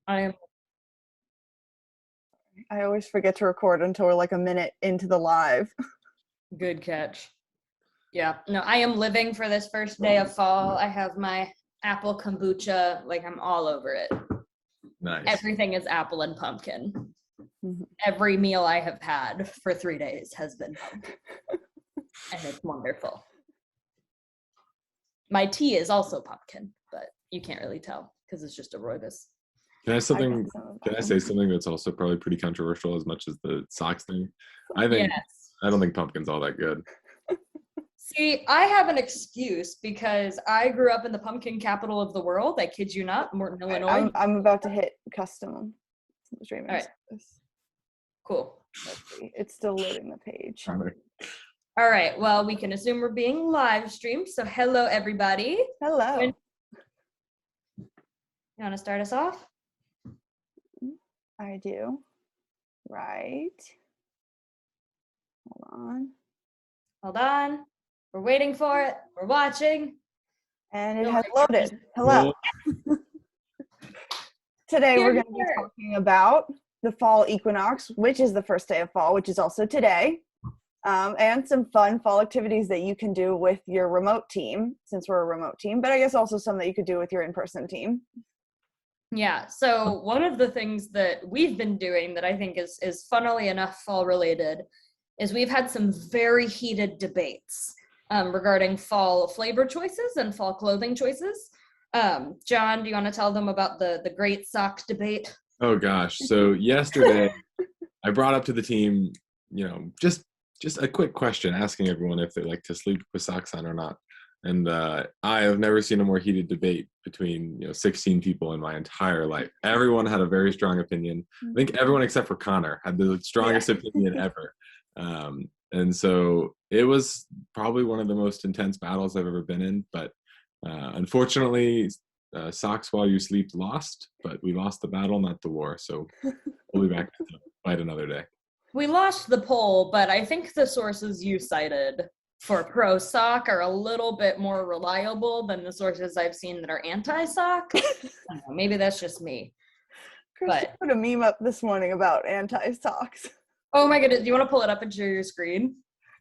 I always forget to record until we're like a minute into the live. Good catch. Yeah, no, I am living for this first day of fall. I have my apple kombucha, like I'm all over it. Nice. Everything is apple and pumpkin. Mm-hmm. Every meal I have had for 3 days has been pumpkin. And it's wonderful. My tea is also pumpkin, but you can't really tell because it's just a rooibos. Can I say something that's also probably pretty controversial as much as the socks thing? I don't think pumpkin's all that good. See, I have an excuse because I grew up in the pumpkin capital of the world. I kid you not, Morton, Illinois. I'm about to hit custom. All right. Cool. Let's see. It's still loading the page. All right. Well, we can assume we're being live streamed. So hello, everybody. Hello. You want to start us off? I do. Right. Hold on. We're waiting for it. We're watching. And it has loaded. Hello. Today we're going to be talking about the fall equinox, which is the first day of fall, which is also today. And some fun fall activities that you can do with your remote team, since we're a remote team, but I guess also some that you could do with your in-person team. Yeah, so one of the things that we've been doing that I think is funnily enough fall related is we've had some very heated debates regarding fall flavor choices and fall clothing choices. John, do you want to tell them about the great sock debate? Oh gosh, so yesterday I brought up to the team, just a quick question asking everyone if they like to sleep with socks on or not. And I have never seen a more heated debate between 16 people in my entire life. Everyone had a very strong opinion. I think everyone except for Connor had the strongest opinion ever. And so it was probably one of the most intense battles I've ever been in. But unfortunately, socks while you sleep lost. But we lost the battle, not the war. So we'll be back to fight another day. We lost the poll, but I think the sources you cited for pro-sock are a little bit more reliable than the sources I've seen that are anti-sock. I don't know, maybe that's just me. Chris put a meme up this morning about anti-socks. Oh my goodness, do you want to pull it up and share your screen?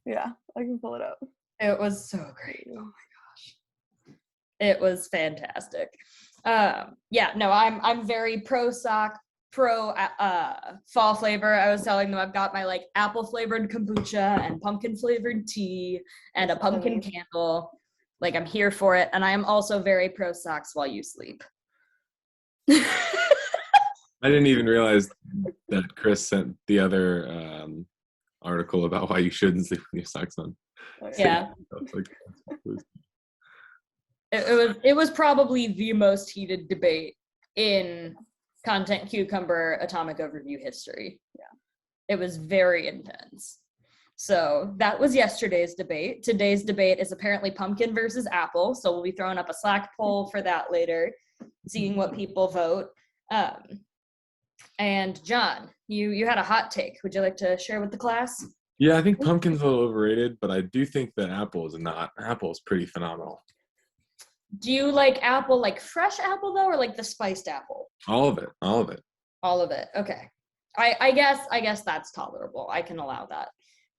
Yeah, I can pull it up. It was so great. Oh my gosh. It was fantastic. I'm very pro-sock, pro fall flavor. I was telling them I've got my like apple flavored kombucha and pumpkin flavored tea and a pumpkin candle. Like I'm here for it. And I am also very pro socks while you sleep. I didn't even realize that Chris sent the other article about why you shouldn't sleep with your socks on. Yeah. It was probably the most heated debate in Content Cucumber Atomic Overview history. Yeah. It was very intense. So that was yesterday's debate. Today's debate is apparently pumpkin versus apple. So we'll be throwing up a Slack poll for that later, seeing what people vote. And John, you had a hot take. Would you like to share with the class? Yeah, I think pumpkin's a little overrated, but I do think that apple is not. Apple is pretty phenomenal. Do you like apple, like fresh apple though, or like the spiced apple? All of it. All of it. Okay. I guess that's tolerable. I can allow that.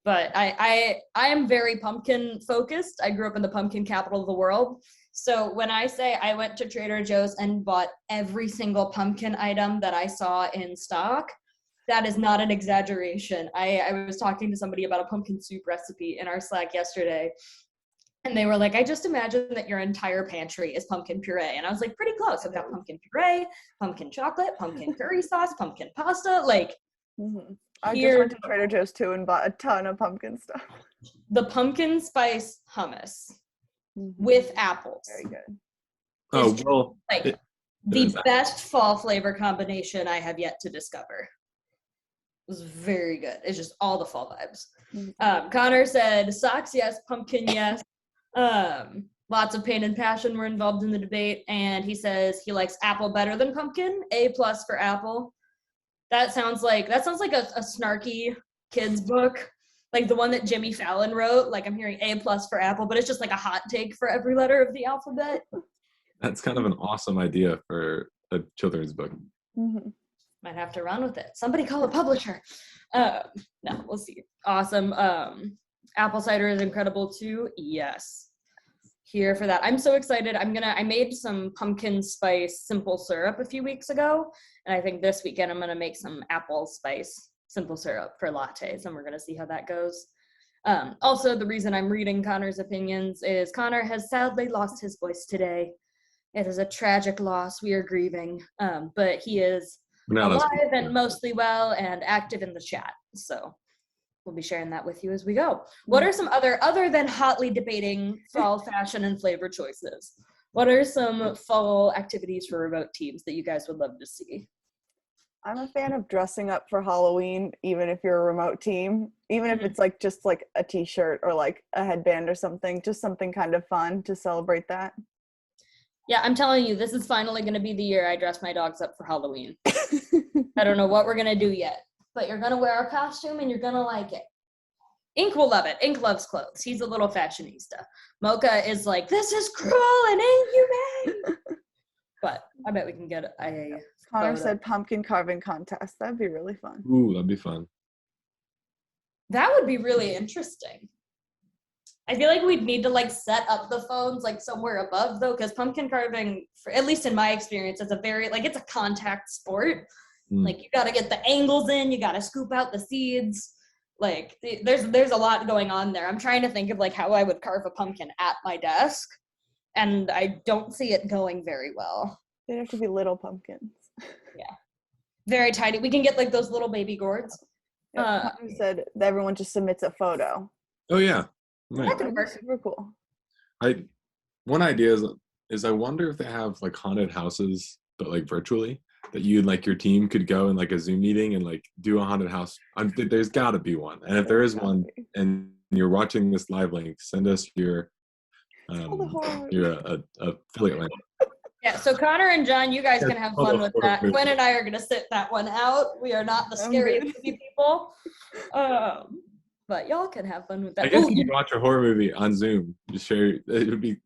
But I am very pumpkin focused. I grew up in the pumpkin capital of the world. So when I say I went to Trader Joe's and bought every single pumpkin item that I saw in stock, that is not an exaggeration. I was talking to somebody about a pumpkin soup recipe in our Slack yesterday. And they were like, I just imagine that your entire pantry is pumpkin puree. And I was like, pretty close. I've got pumpkin puree, pumpkin chocolate, pumpkin curry sauce, pumpkin pasta. Like, I just went to Trader Joe's too and bought a ton of pumpkin stuff. The pumpkin spice hummus with apples. Very good. Oh, well. Like the best fall flavor combination I have yet to discover. It was very good. It's just all the fall vibes. Connor said, socks, yes, pumpkin, yes. Lots of pain and passion were involved in the debate, and he says he likes apple better than pumpkin. A+ for apple. That sounds like a snarky kids book, like the one that Jimmy Fallon wrote. Like I'm hearing A+ for apple, but it's just like a hot take for every letter of the alphabet. That's kind of an awesome idea for a children's book. Mm-hmm. Might have to run with it. Somebody call a publisher. No, we'll see. Awesome. Apple cider is incredible too. Yes. Here for that. I'm so excited. I made some pumpkin spice simple syrup a few weeks ago. And I think this weekend I'm gonna make some apple spice simple syrup for lattes, and we're gonna see how that goes. Also, the reason I'm reading Connor's opinions is Connor has sadly lost his voice today. It is a tragic loss. We are grieving. But he is alive and mostly well and active in the chat. So we'll be sharing that with you as we go. What are some other than hotly debating fall fashion and flavor choices? What are some fall activities for remote teams that you guys would love to see? I'm a fan of dressing up for Halloween, even if you're a remote team, even if it's like just like a t-shirt or like a headband or something, just something kind of fun to celebrate that. Yeah, I'm telling you, this is finally going to be the year I dress my dogs up for Halloween. I don't know what we're going to do yet, but you're going to wear a costume and you're going to like it. Ink will love it. Ink loves clothes. He's a little fashionista. Mocha is like, this is cruel and inhumane. But I bet we can get a Connor said pumpkin carving contest. That'd be really fun. Ooh, that'd be fun. That would be really interesting. I feel like we'd need to like set up the phones like somewhere above though, because pumpkin carving, at least in my experience, is a very like it's a contact sport. Like you got to get the angles in, you got to scoop out the seeds. Like there's a lot going on there. I'm trying to think of like how I would carve a pumpkin at my desk, and I don't see it going very well. They have to be little pumpkins. Yeah, very tiny. We can get like those little baby gourds. Connor said that everyone just submits a photo. Oh yeah. Right. That could work. Super cool. One idea is I wonder if they have like haunted houses, but like virtually, that you and like your team could go in like a Zoom meeting and like do a haunted house. There's got to be one, and if there is one, and you're watching this live link, send us your affiliate link. Yeah, so Connor and John, you guys can have fun with that. Quinn and I are gonna sit that one out. We are not the scary movie people. But y'all can have fun with that. I guess you can watch a horror movie on Zoom. Just share. It would be.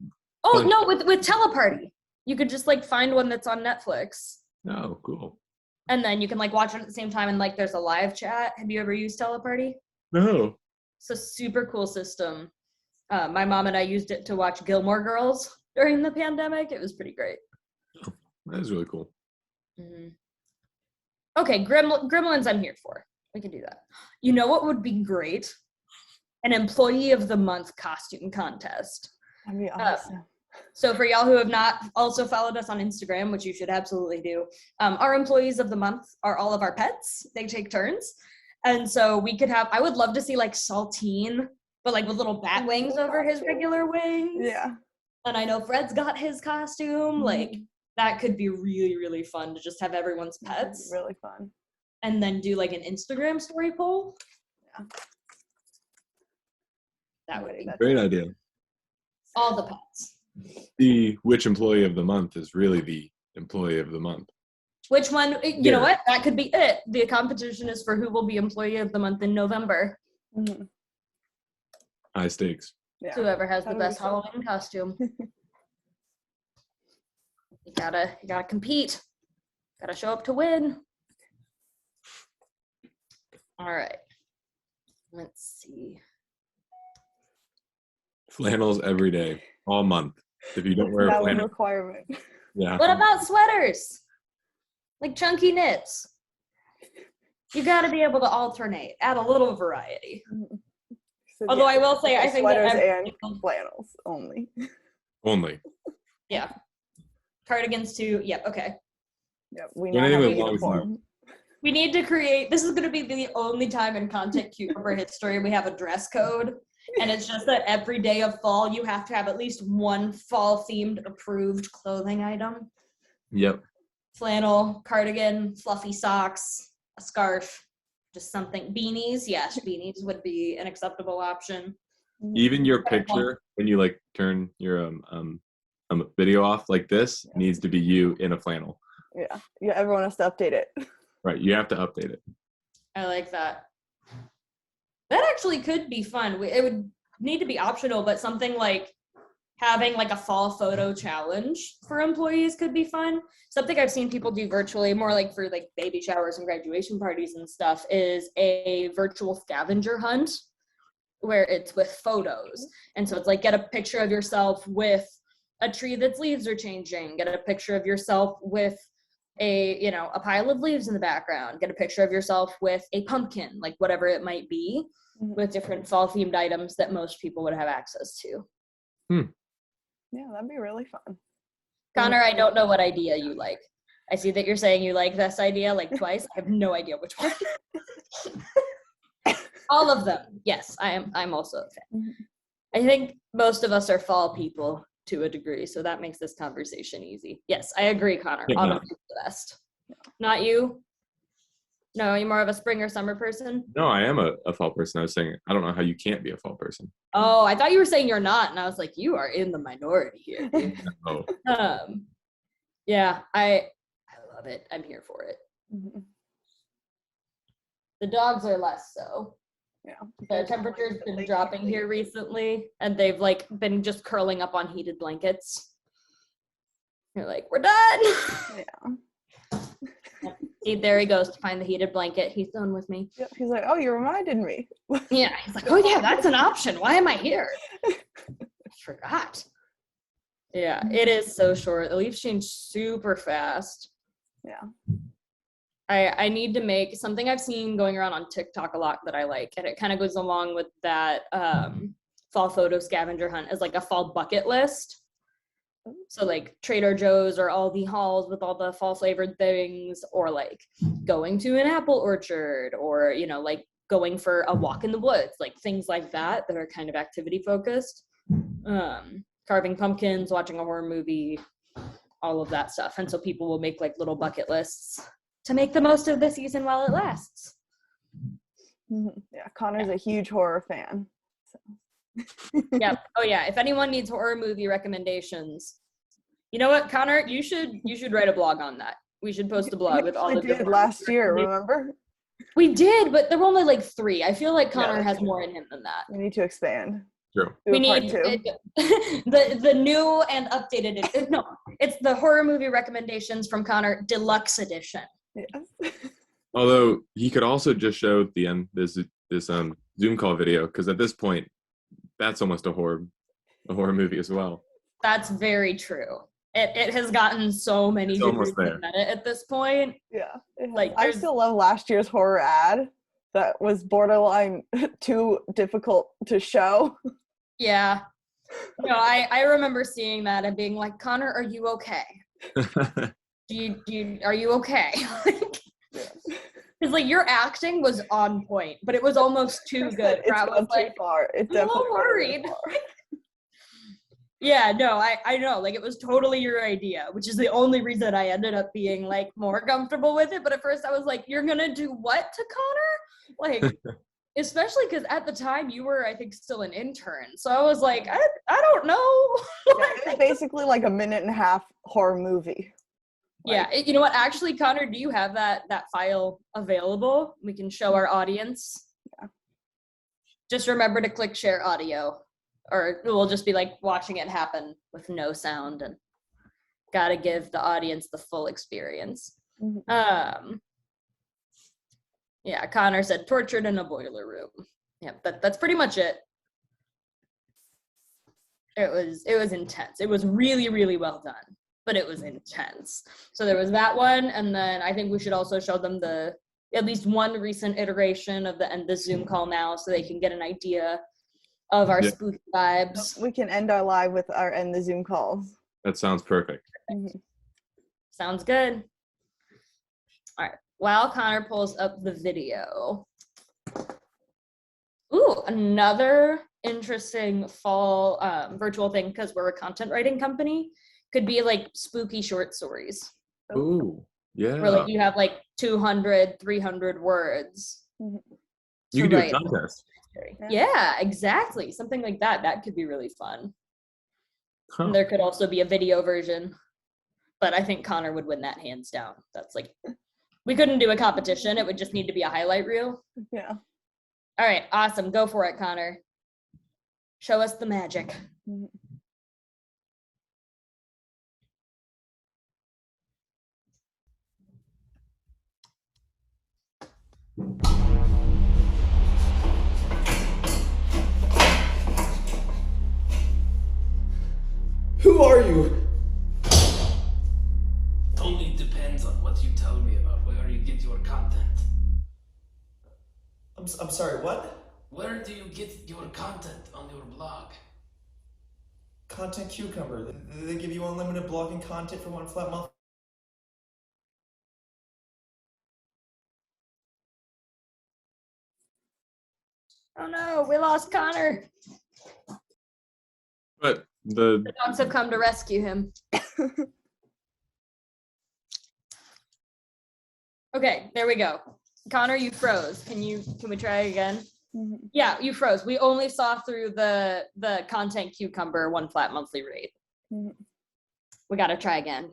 Oh fun. no, with Teleparty, you could just like find one that's on Netflix. Oh, cool. And then you can like watch it at the same time, and like there's a live chat. Have you ever used Teleparty? No. It's a super cool system. My mom and I used it to watch Gilmore Girls during the pandemic. It was pretty great. Oh, that is really cool. Mm-hmm. Okay, Gremlins, I'm here for. We can do that. You know what would be great? An Employee of the Month costume contest. That'd be awesome. So for y'all who have not also followed us on Instagram, which you should absolutely do, our Employees of the Month are all of our pets. They take turns. And so we could have, I would love to see like Saltine, but like with little bat wings over his regular wings. Yeah. And I know Fred's got his costume. Like that could be really, really fun to just have everyone's pets. Really fun. And then do like an Instagram story poll. Yeah. That would be great idea. All the pets. Which employee of the month is really the employee of the month. Which one, you know what? That could be it. The competition is for who will be employee of the month in November. Mm-hmm. High stakes. Yeah. Whoever has the best Halloween costume. You gotta compete. Gotta show up to win. All right. Let's see. Flannels every day, all month. If you don't wear a flannel, requirement. Yeah. What about sweaters? Like chunky knits. You got to be able to alternate, add a little variety. So, although I will say, I think sweaters that and flannels only. Only. Yeah. Cardigans too. Yep. Okay. Yep. We now have a uniform. We need to create. This is going to be the only time in Content Cucumber history we have a dress code. And it's just that every day of fall, you have to have at least one fall-themed approved clothing item. Yep. Flannel, cardigan, fluffy socks, a scarf, just something. Beanies, yes, beanies would be an acceptable option. Even your picture, when you like turn your video off like this, needs to be you in a flannel. Yeah, everyone has to update it. Right, you have to update it. I like that. That actually could be fun. It would need to be optional, but something like having like a fall photo challenge for employees could be fun. Something I've seen people do virtually, more like for like baby showers and graduation parties and stuff, is a virtual scavenger hunt where it's with photos. And so it's like, get a picture of yourself with a tree that's leaves are changing, get a picture of yourself with a pile of leaves in the background, get a picture of yourself with a pumpkin, like whatever it might be, with different fall themed items that most people would have access to. Yeah, that'd be really fun. Connor, I don't know what idea you like. I see that you're saying you like this idea like twice. I have no idea which one. All of them. Yes, I'm also a fan. I think most of us are fall people to a degree, so that makes this conversation easy. Yes, I agree, Connor. Autumn is the best. Not you? No, you're more of a spring or summer person? No, I am a fall person. I was saying, I don't know how you can't be a fall person. Oh, I thought you were saying you're not, and I was like, you are in the minority here. Oh. Yeah, I love it. I'm here for it. The dogs are less so. Yeah. The temperature's been dropping here recently, and they've like been just curling up on heated blankets. You're like, we're done. Yeah. See, there he goes to find the heated blanket. He's done with me. Yep. He's like, oh, you reminded me. Yeah, he's like, oh yeah, that's an option. Why am I here? I forgot. Yeah, it is so short. The leaves change super fast. Yeah. I need to make something I've seen going around on TikTok a lot that I like, and it kind of goes along with that fall photo scavenger hunt as like a fall bucket list. So like Trader Joe's or Aldi hauls with all the fall flavored things, or like going to an apple orchard, or like going for a walk in the woods, like things like that are kind of activity focused. Carving pumpkins, watching a horror movie, all of that stuff. And so people will make like little bucket lists to make the most of the season while it lasts. Yeah, Connor's a huge horror fan. So. Yeah. Oh yeah. If anyone needs horror movie recommendations, you know what, Connor, you should write a blog on that. We should post a blog with all the different. Last year, remember? We did, but there were only like 3. I feel like Connor has more in him than that. We need to expand. True. We need the new and updated. It's the horror movie recommendations from Connor Deluxe Edition. Yes. Although he could also just show at the end this Zoom call video, because at this point, that's almost a horror movie as well. That's very true. It has gotten so many degrees of meta at this point. Yeah. Like I still love last year's horror ad that was borderline too difficult to show. Yeah. No, I remember seeing that and being like, Connor, are you okay? Are you okay? Because like your acting was on point, but it was almost too good. It's gone too far. It definitely. I'm a little worried. Yeah, no, I know. Like, it was totally your idea, which is the only reason I ended up being like more comfortable with it. But at first I was like, you're gonna do what to Connor? Like, especially because at the time you were, I think, still an intern. So I was like, I don't know. Yeah, it was basically like a 1.5-minute horror movie. Yeah, you know what? Actually, Connor, do you have that file available? We can show our audience. Yeah. Just remember to click share audio, or we'll just be like watching it happen with no sound, and gotta give the audience the full experience. Mm-hmm. Yeah, Connor said tortured in a boiler room. Yeah, that's pretty much it. It was intense. It was really, really well done, but it was intense. So there was that one, and then I think we should also show them at least one recent iteration of the Zoom call now, so they can get an idea of our spooky vibes. We can end our live with our end the Zoom calls. That sounds perfect. Mm-hmm. Sounds good. All right. While Connor pulls up the video. Ooh, another interesting fall virtual thing, because we're a content writing company, could be like spooky short stories. Ooh, yeah. Where like you have like 200, 300 words. Mm-hmm. You could do a contest. Yeah, exactly. Something like that. That could be really fun. Huh. And there could also be a video version, but I think Connor would win that hands down. That's like, we couldn't do a competition. It would just need to be a highlight reel. Yeah. All right, awesome. Go for it, Connor. Show us the magic. are you? Only depends on what you tell me about where you get your content. I'm sorry, what? Where do you get your content on your blog? Content Cucumber. They give you unlimited blogging content for one flat month. Oh no, we lost Connor. But The dogs have come to rescue him. Okay, there we go. Connor, you froze. Can we try again? Mhm. Yeah, you froze. We only saw through the Content Cucumber one flat monthly rate. Mhm. We gotta try again.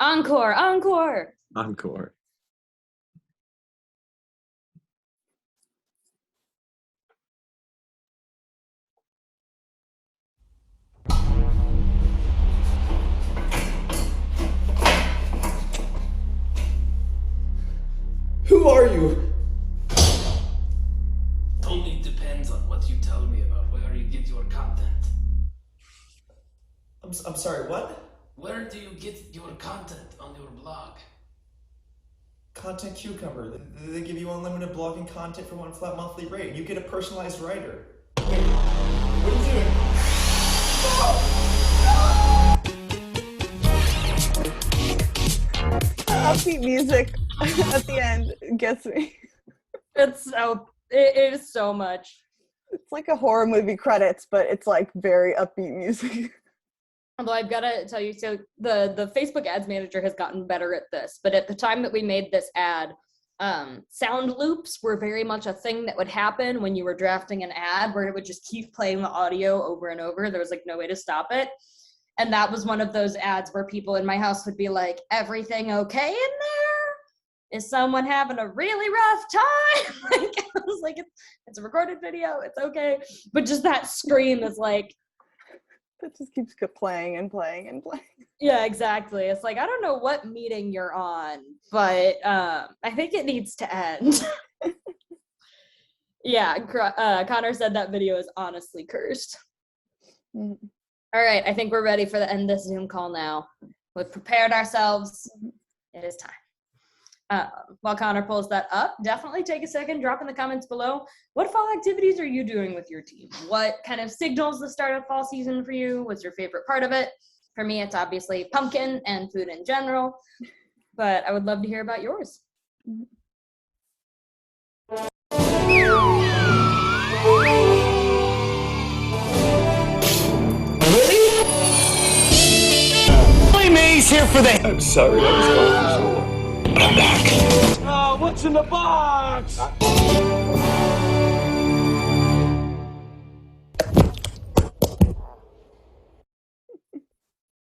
Encore, encore. encore. Who are you? Only depends on what you tell me about where you get your content. I'm sorry, what? Where do you get your content on your blog? Content Cucumber. They give you unlimited blogging content for one flat monthly rate. You get a personalized writer. Wait, what are you doing? Upbeat music at the end gets me. It is so much. It's like a horror movie credits, but it's like very upbeat music. Although I've got to tell you, so the Facebook Ads Manager has gotten better at this, but at the time that we made this ad, sound loops were very much a thing that would happen when you were drafting an ad, where it would just keep playing the audio over and over. There was like no way to stop it. And that was one of those ads where people in my house would be like, everything okay in there? Is someone having a really rough time? Like, I was like, it's a recorded video, it's okay. But just that scream is like, That just keeps playing and playing and playing. yeah, exactly. It's like, I don't know what meeting you're on, but I think it needs to end. Yeah, Connor said that video is honestly cursed. Mm. All right, I think we're ready for the end of this Zoom call now. We've prepared ourselves. It is time. While Connor pulls that up, definitely take a second, drop in the comments below. What fall activities are you doing with your team? What kind of signals the start of fall season for you? What's your favorite part of it? For me, it's obviously pumpkin and food in general, but I would love to hear about yours. May's here for the. I'm sorry, I was gone for so long. I'm back. Oh, what's in the box?